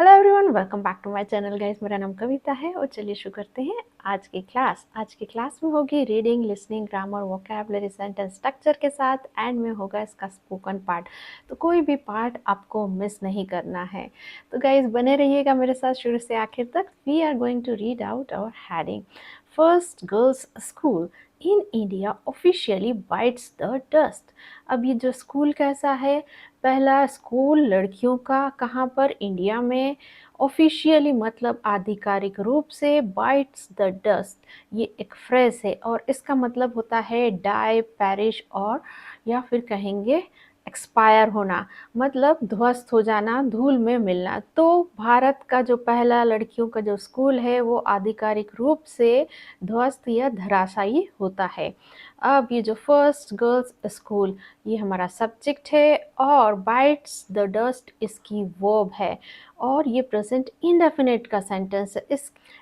Hello everyone, welcome back to my channel guys. मेरा नाम कविता है और चलिए शुरू करते हैं आज की क्लास में होगी reading, listening, grammar, vocabulary, sentence structure के साथ एंड में होगा इसका स्पोकन पार्ट। तो कोई भी पार्ट आपको मिस नहीं करना है। तो गाइस बने रहिएगा मेरे साथ शुरू से आखिर तक। We are going to read out our heading. First girls school in India officially bites the dust. अब ये जो स्कूल कैसा है, पहला स्कूल लड़कियों का कहाँ पर, इंडिया में। ऑफिशियली मतलब आधिकारिक रूप से, बाइट्स द डस्ट ये एक फ्रेज है और इसका मतलब होता है डाई, पैरिश और या फिर कहेंगे एक्सपायर होना, मतलब ध्वस्त हो जाना, धूल में मिलना। तो भारत का जो पहला लड़कियों का जो स्कूल है वो आधिकारिक रूप से ध्वस्त या धराशायी होता है। अब ये जो फर्स्ट गर्ल्स स्कूल ये हमारा सब्जेक्ट है और बाइट्स द डस्ट इसकी वर्ब है और ये प्रेजेंट इंडेफिनिट का सेंटेंस है।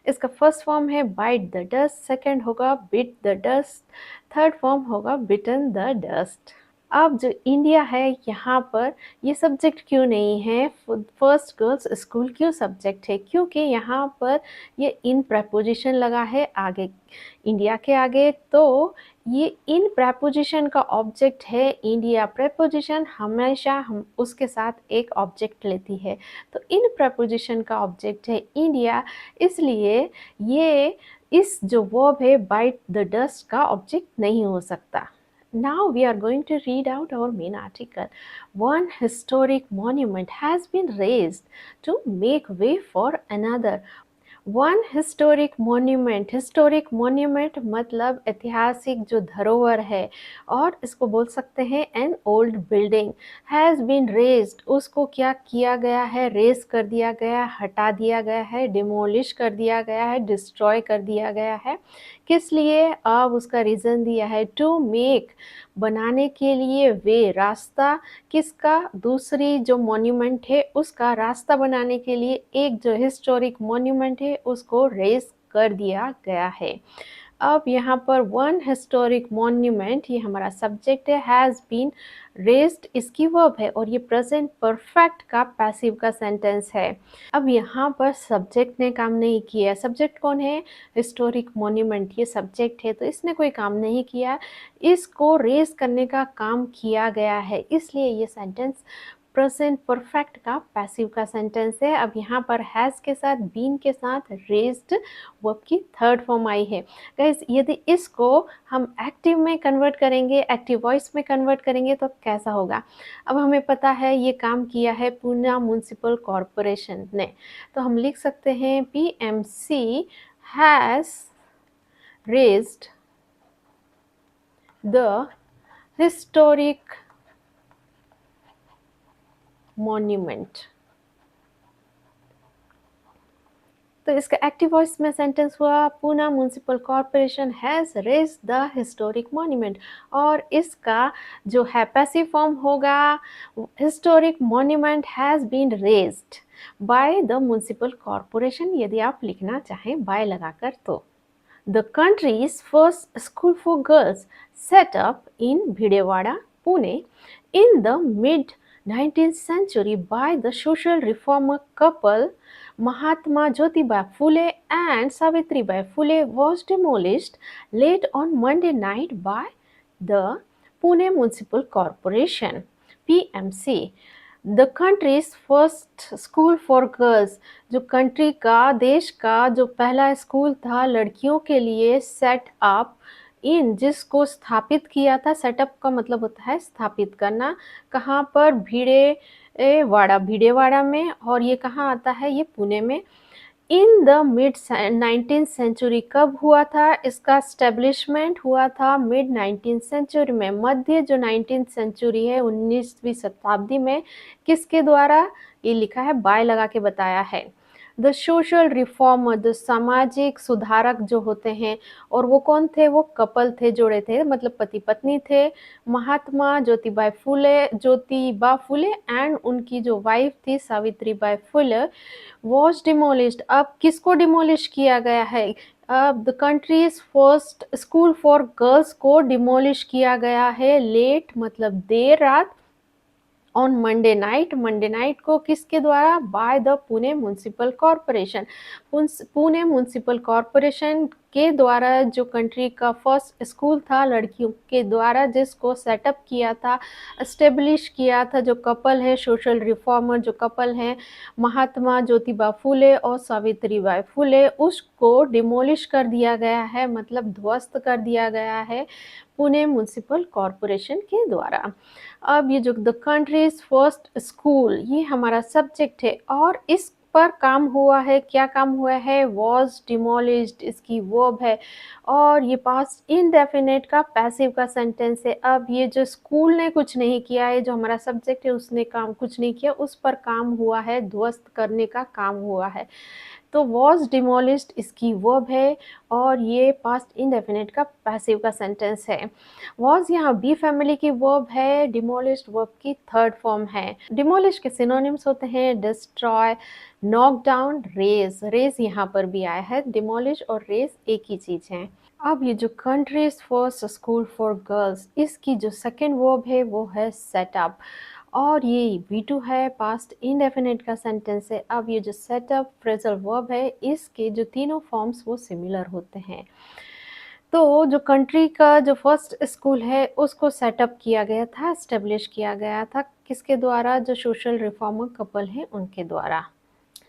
इसका फर्स्ट फॉर्म है बाइट द डस्ट, सेकंड होगा bit the dust, third form होगा बिटन द डस्ट। अब जो इंडिया है यहाँ पर ये सब्जेक्ट क्यों नहीं है, फर्स्ट गर्ल्स स्कूल क्यों सब्जेक्ट है, क्योंकि यहाँ पर ये इन प्रपोजिशन लगा है आगे, इंडिया के आगे। तो ये इन प्रपोजिशन का ऑब्जेक्ट है इंडिया। प्रपोजिशन हमेशा हम उसके साथ एक ऑब्जेक्ट लेती है, तो इन प्रपोजिशन का ऑब्जेक्ट है इंडिया, इसलिए ये इस जो वर्ब है बाइट द डस्ट का ऑब्जेक्ट नहीं हो सकता। Now we are going to read out our main article. One historic monument has been raised to make way for another. One historic monument मतलब ऐतिहासिक जो धरोहर है, और इसको बोल सकते हैं an old building. Has been razed, उसको क्या किया गया है, रेज कर दिया गया, हटा दिया गया है, डिमोलिश कर दिया गया है, डिस्ट्रॉय कर दिया गया है। किस लिए, अब उसका रीज़न दिया है, टू मेक बनाने के लिए, वे रास्ता, किसका, दूसरी जो मॉन्यूमेंट है उसका रास्ता बनाने के लिए एक जो हिस्टोरिक मॉन्यूमेंट है उसको रेज कर दिया गया है। अब यहाँ पर वन हिस्टोरिक मॉन्यूमेंट ये हमारा सब्जेक्ट है, हैज़ बीन रेज्ड इसकी वर्ब है और ये प्रेजेंट परफेक्ट का पैसिव का सेंटेंस है। अब यहाँ पर सब्जेक्ट ने काम नहीं किया। सब्जेक्ट कौन है, हिस्टोरिक मॉन्यूमेंट, ये सब्जेक्ट है तो इसने कोई काम नहीं किया, इसको रेज करने का काम किया गया है, इसलिए ये सेंटेंस प्रेजेंट परफेक्ट का पैसिव का सेंटेंस है। अब यहाँ पर हैज़ के साथ बीन के साथ रेज्ड वर्ब की थर्ड फॉर्म आई है। गाइस यदि इसको हम एक्टिव में कन्वर्ट करेंगे, एक्टिव वॉइस में कन्वर्ट करेंगे तो कैसा होगा। अब हमें पता है ये काम किया है पूना म्युनिसिपल कॉरपोरेशन ने, तो हम लिख सकते हैं PMC has razed the historic monument. तो इसका एक्टिव वॉइस में सेंटेंस हुआ Poona municipal corporation has razed the historic monument, और इसका जो है पैसिव फॉर्म होगा historic monument has been razed by the municipal corporation, यदि आप लिखना चाहें बाय लगाकर तो। The country's first school for girls set up in Bhidewada, Pune in the mid 19th century by the social reformer couple Mahatma Jyotiba Phule and Savitribai Phule was demolished late on Monday night by the Pune Municipal Corporation (PMC). The countries first school for girls, जो country का, देश का जो पहला school था लड़कियों के लिए, सेट अप इन जिसको स्थापित किया था। सेटअप का मतलब होता है स्थापित करना। कहाँ पर, भिड़ेवाड़ा में, और ये कहाँ आता है, ये पुणे में। In the mid 19th century, कब हुआ था इसका स्टेब्लिशमेंट, हुआ था मिड 19th सेंचुरी में, मध्य जो 19th सेंचुरी है 19वीं शताब्दी में। किसके द्वारा, ये लिखा है बाय लगा के बताया है। द सोशल रिफॉर्मर, जो सामाजिक सुधारक जो होते हैं, और वो कौन थे, वो कपल थे, जोड़े थे, मतलब पति पत्नी थे। महात्मा ज्योतिबा फुले एंड उनकी जो वाइफ थी सावित्रीबाई फुले वॉज डिमोलिश्ड। अब किसको डिमोलिश किया गया है, अब the countries first school for girls को डिमोलिश किया गया है, लेट मतलब देर रात, ऑन मंडे नाइट को किसके द्वारा? By the Pune municipal corporation. Pune municipal corporation के द्वारा जो कंट्री का फर्स्ट स्कूल था लड़कियों के द्वारा, जिसको सेटअप किया था, एस्टेब्लिश किया था, जो कपल है सोशल रिफॉर्मर, जो कपल है महात्मा ज्योतिबा फुले और सावित्रीबाई फुले, उसको डिमोलिश कर दिया गया है, मतलब ध्वस्त कर दिया गया है पुणे म्युनिसिपल कॉरपोरेशन के द्वारा। अब ये जो द कंट्रीज फर्स्ट स्कूल, ये हमारा सब्जेक्ट है और इस पर काम हुआ है। क्या काम हुआ है? वॉज डिमोलिश्ड, इसकी वर्ब है और ये पास्ट इनडेफिनेट का पैसिव का सेंटेंस है। अब ये जो स्कूल ने कुछ नहीं किया है, जो हमारा सब्जेक्ट है उसने काम कुछ नहीं किया, उस पर काम हुआ है, ध्वस्त करने का काम हुआ है। तो वॉज डिमोलिश्ड इसकी वर्ब है और ये पास्ट इंडेफिनिट का पैसिव का सेंटेंस है। वॉज यहाँ बी फैमिली की वर्ब है, डिमोलिश्ड वर्ब की थर्ड फॉर्म है। डिमोलिश के सिनोनिम्स होते हैं destroy, knock down, raze. Raze यहाँ पर भी आया है, डिमोलिश और रेज एक ही चीज है। अब ये जो countries first school for girls, इसकी जो सेकेंड वर्ब है वो है सेटअप और ये V2 है, पास्ट इंडेफिनिट का सेंटेंस है। अब ये जो सेटअप फ्रेजल वर्ब है, इसके जो तीनों फॉर्म्स वो सिमिलर होते हैं। तो जो कंट्री का जो फर्स्ट स्कूल है उसको सेटअप किया गया था, एस्टेब्लिश किया गया था किसके द्वारा? जो सोशल रिफॉर्मर कपल हैं उनके द्वारा।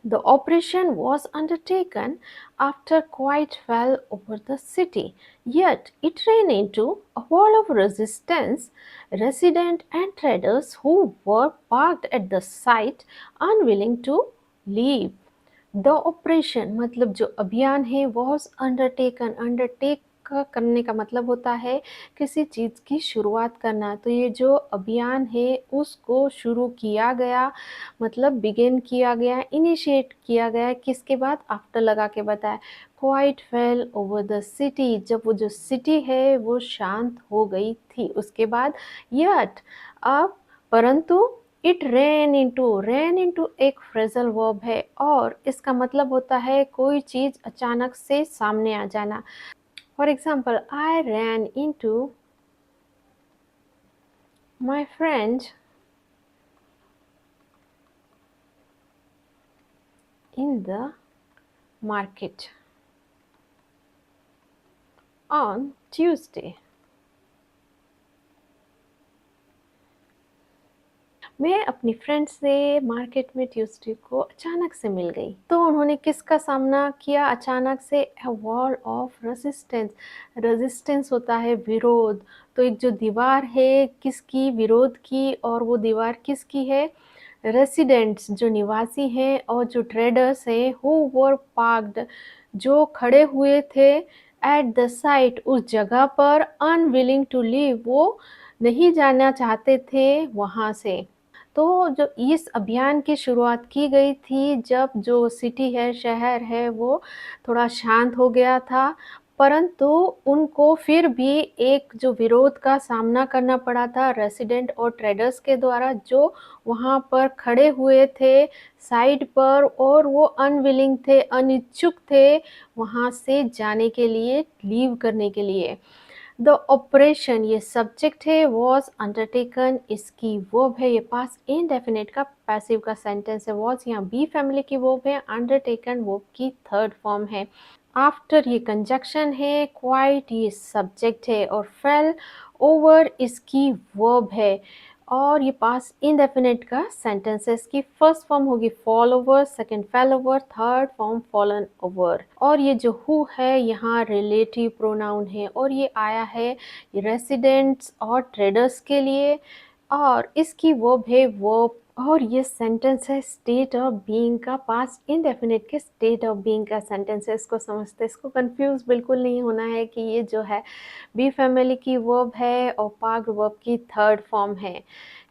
The operation was undertaken after quiet fell over the city, yet it ran into a wall of resistance. Residents and traders who were parked at the site unwilling to leave. The operation मतलब जो अभियान है was undertaken, undertake का करने का मतलब होता है किसी चीज़ की शुरुआत करना। तो ये जो अभियान है उसको शुरू किया गया, मतलब बिगिन किया गया, इनिशिएट किया गया किसके बाद? आफ्टर लगा के बताया। Quite fail over the city, जब वो जो सिटी है वो शांत हो गई थी उसके बाद। यट अब परंतु इट रेन इनटू एक फ्रेजल वर्ब है और इसका मतलब होता है कोई चीज अचानक से सामने आ जाना। For example, I ran into my friend in the market on Tuesday. मैं अपनी फ्रेंड से मार्केट में ट्यूसडे को अचानक से मिल गई। तो उन्होंने किसका सामना किया अचानक से? A wall of resistance. Resistance होता है विरोध। तो एक जो दीवार है किसकी? विरोध की। और वो दीवार किसकी है? रेसिडेंट्स जो निवासी हैं और जो ट्रेडर्स हैं, हु वर पार्क्ड जो खड़े हुए थे, एट द साइट उस जगह पर, अनविलिंग टू लीव वो नहीं जाना चाहते थे वहाँ से। तो जो इस अभियान की शुरुआत की गई थी जब जो सिटी है, शहर है, वो थोड़ा शांत हो गया था, परंतु उनको फिर भी एक जो विरोध का सामना करना पड़ा था रेसिडेंट और ट्रेडर्स के द्वारा, जो वहाँ पर खड़े हुए थे साइड पर और वो अनविलिंग थे, अनिच्छुक थे वहाँ से जाने के लिए, लीव करने के लिए। द ऑपरेशन ये सब्जेक्ट है, वॉज अंडरटेकन इसकी वर्ब है, ये पास्ट इनडेफिनेट का पैसिव का सेंटेंस है। वॉज यहाँ बी फैमिली की वर्ब है, अंडरटेकन वर्ब की थर्ड फॉर्म है। आफ्टर ये कंजक्शन है, क्वाइट ये सब्जेक्ट है और फेल ओवर इसकी वर्ब है और ये पास इंडेफिनिट का सेंटेंस है। इसकी फर्स्ट फॉर्म होगी fall over, second fail over, third form fallen over. और ये जो हु है यहाँ रिलेटिव प्रोनाउन है और ये आया है रेसिडेंट्स और ट्रेडर्स के लिए और इसकी वर्ब है वर्ब और ये सेंटेंस है स्टेट ऑफ बीइंग का, पास्ट इंडेफिनिट के स्टेट ऑफ बीइंग का सेंटेंस है। इसको समझते, इसको कंफ्यूज बिल्कुल नहीं होना है कि ये जो है बी फैमिली की वर्ब है और पार्क वर्ब की थर्ड फॉर्म है।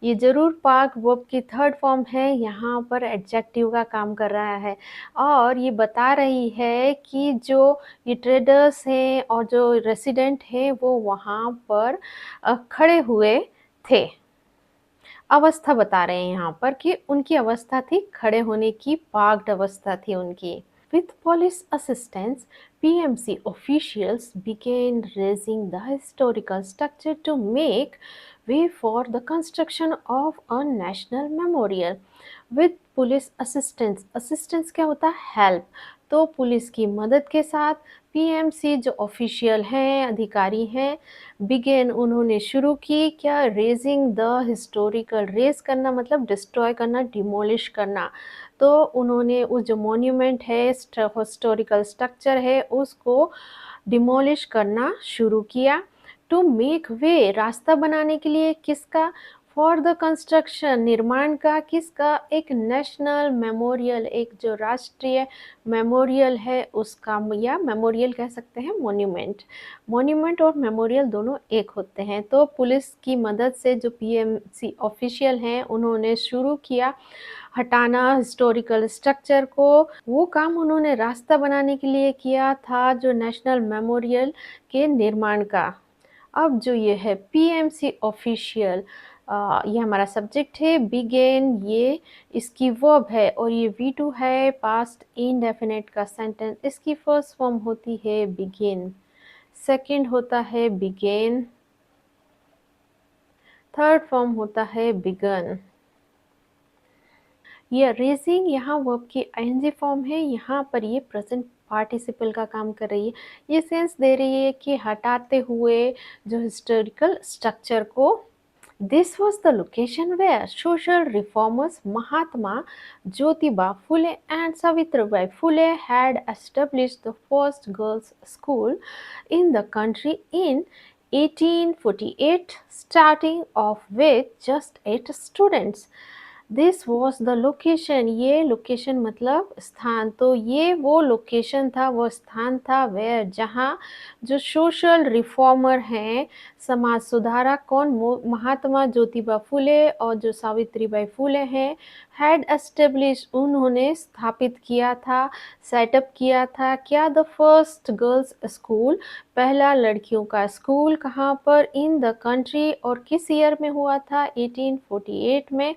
ये जरूर पार्क वर्ब की थर्ड फॉर्म है, यहाँ पर एडजेक्टिव का काम कर रहा है और ये बता रही है कि जो ये ट्रेडर्स हैं और जो रेसिडेंट हैं वो वहाँ पर खड़े हुए थे। अवस्था बता रहे हैं यहाँ पर कि उनकी अवस्था थी खड़े होने की, पार्क्ड अवस्था थी उनकी। With police assistance, PMC officials began raising the historical structure to make way for the construction of a national memorial with police assistance. Assistance क्या होता है? हेल्प। तो पुलिस की मदद के साथ पीएमसी जो ऑफिशियल हैं, अधिकारी हैं, बिगेन उन्होंने शुरू की क्या? Raising the historical. रेज करना मतलब डिस्ट्रॉय करना, डिमोलिश करना। तो उन्होंने उस जो मॉन्यूमेंट है, हिस्टोरिकल स्ट्रक्चर है, उसको डिमोलिश करना शुरू किया। टू मेक वे, रास्ता बनाने के लिए, किसका? फॉर द कंस्ट्रक्शन, निर्माण का, किसका? एक नेशनल मेमोरियल, एक जो राष्ट्रीय मेमोरियल है उसका, या मेमोरियल कह सकते हैं, मॉन्यूमेंट। मॉन्यूमेंट और मेमोरियल दोनों एक होते हैं। तो पुलिस की मदद से जो पीएमसी ऑफिशियल हैं उन्होंने शुरू किया हटाना हिस्टोरिकल स्ट्रक्चर को। वो काम उन्होंने रास्ता बनाने के लिए किया था, जो नेशनल मेमोरियल के निर्माण का। अब जो ये है पीएमसी ऑफिशियल, ये हमारा सब्जेक्ट है। बिगेन ये इसकी वर्ब है और ये V2 है, पास्ट इंडेफिनिट का सेंटेंस। इसकी फर्स्ट फॉर्म होती है बिगिन, सेकंड होता है बिगेन, थर्ड फॉर्म होता है बिगन। ये रेजिंग यहाँ वर्ब की आईएनजी फॉर्म है, यहाँ पर ये प्रेजेंट पार्टिसिपल का काम कर रही है। ये सेंस दे रही है कि हटाते हुए जो हिस्टोरिकल स्ट्रक्चर को। This was the location where social reformers Mahatma Jyotiba Phule and Savitribai Phule had established the first girls' school in the country in 1848, starting off with just 8 students. This was the location, ये location मतलब स्थान। तो ये वो location था, वो स्थान था वेयर, जहाँ जो सोशल रिफॉर्मर हैं, समाज सुधारक, कौन? महात्मा ज्योतिबा फुले और जो सावित्रीबाई फुले हैं, हैड एस्टेब्लिश, उन्होंने स्थापित किया था, सेटअप किया था क्या? द फर्स्ट गर्ल्स स्कूल, पहला लड़कियों का स्कूल। कहाँ पर? In the country. और किस ईयर में हुआ था? 1848 में।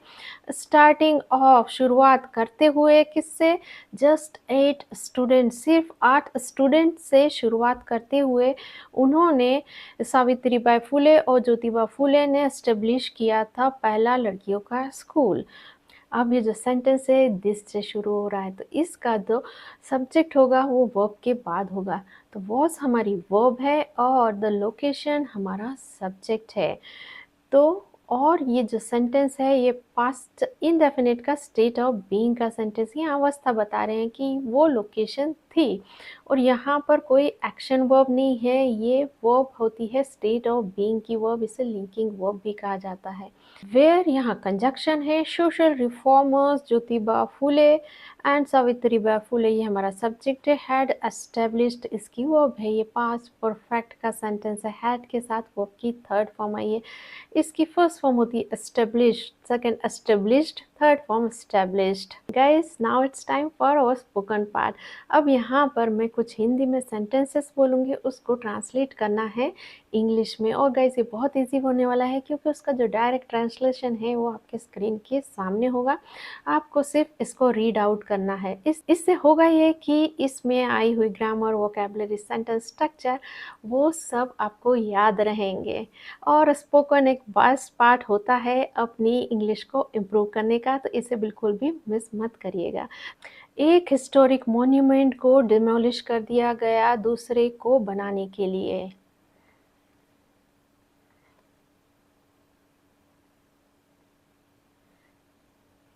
स्टार्टिंग ऑफ, शुरुआत करते हुए, किससे? जस्ट 8 स्टूडेंट, सिर्फ 8 स्टूडेंट से शुरुआत करते हुए उन्होंने, सावित्रीबाई फुले और ज्योतिबा फुले ने एस्टेब्लिश किया था पहला लड़कियों का स्कूल। अब ये जो सेंटेंस है दिस से शुरू हो रहा है, तो इसका जो सब्जेक्ट होगा वो वर्ब के बाद होगा। तो वॉज हमारी वर्ब है और द लोकेशन हमारा सब्जेक्ट है। तो और ये जो सेंटेंस है ये पास्ट इंडेफिनिट का स्टेट ऑफ बीइंग का सेंटेंस, ये अवस्था बता रहे हैं कि वो लोकेशन थी। और यहाँ पर कोई एक्शन वर्ब नहीं है, ये वर्ब होती है स्टेट ऑफ बीइंग की वर्ब, इसे लिंकिंग वर्ब भी कहा जाता है। वेयर यहाँ कंजक्शन है, social reformers Jyotiba Phule and Savitribai Phule, ये हमारा सब्जेक्ट है। हैड एस्टेब्लिश्ड इसकी वर्ब है, ये पास्ट परफेक्ट का सेंटेंस है, हैड के साथ वर्ब की थर्ड फॉर्म आई है। इसकी फर्स्ट फॉर्म होती है established, second established, third form established. Guys now it's time for our spoken part. अब यहाँ पर मैं कुछ हिंदी में सेंटेंसेस बोलूँगी, उसको ट्रांसलेट करना है इंग्लिश में। और गाइस ये बहुत इजी होने वाला है क्योंकि उसका जो डायरेक्ट ट्रांसलेशन है वो आपके स्क्रीन के सामने होगा, आपको सिर्फ इसको रीड आउट करना है। इससे होगा ये कि इसमें आई हुई ग्रामर, वोकैबुलरी, सेंटेंस स्ट्रक्चर, वो सब आपको याद रहेंगे। और स्पोकन एक बेस्ट पार्ट होता है अपनी इंग्लिश को इम्प्रूव करने का, तो इसे बिल्कुल भी मिस मत करिएगा। एक हिस्टोरिक मॉन्यूमेंट को डिमोलिश कर दिया गया दूसरे को बनाने के लिए।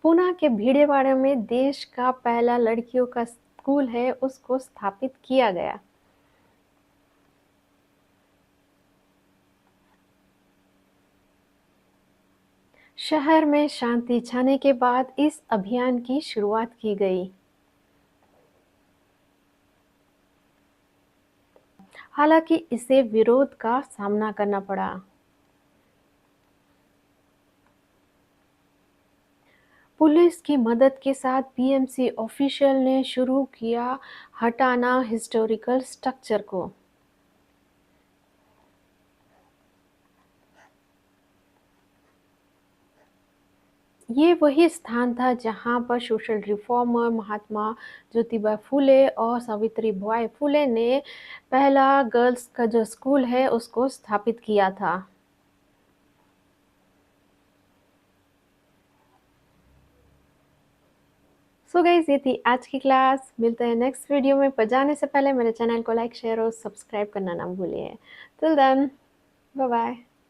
पुणे के भीड़ेवाड़ा में देश का पहला लड़कियों का स्कूल है, उसको स्थापित किया गया। शहर में शांति छाने के बाद इस अभियान की शुरुआत की गई। हालांकि इसे विरोध का सामना करना पड़ा। पुलिस की मदद के साथ पीएमसी ऑफिशियल ने शुरू किया हटाना हिस्टोरिकल स्ट्रक्चर को। ये वही स्थान था जहाँ पर सोशल रिफॉर्मर महात्मा ज्योतिबा फुले और सावित्रीबाई फुले ने पहला गर्ल्स का जो स्कूल है उसको स्थापित किया था। सो गाइस ये थी आज की क्लास। मिलते हैं नेक्स्ट वीडियो में, पर जाने से पहले मेरे चैनल को लाइक शेयर और सब्सक्राइब करना ना भूलिए। Till then, bye bye.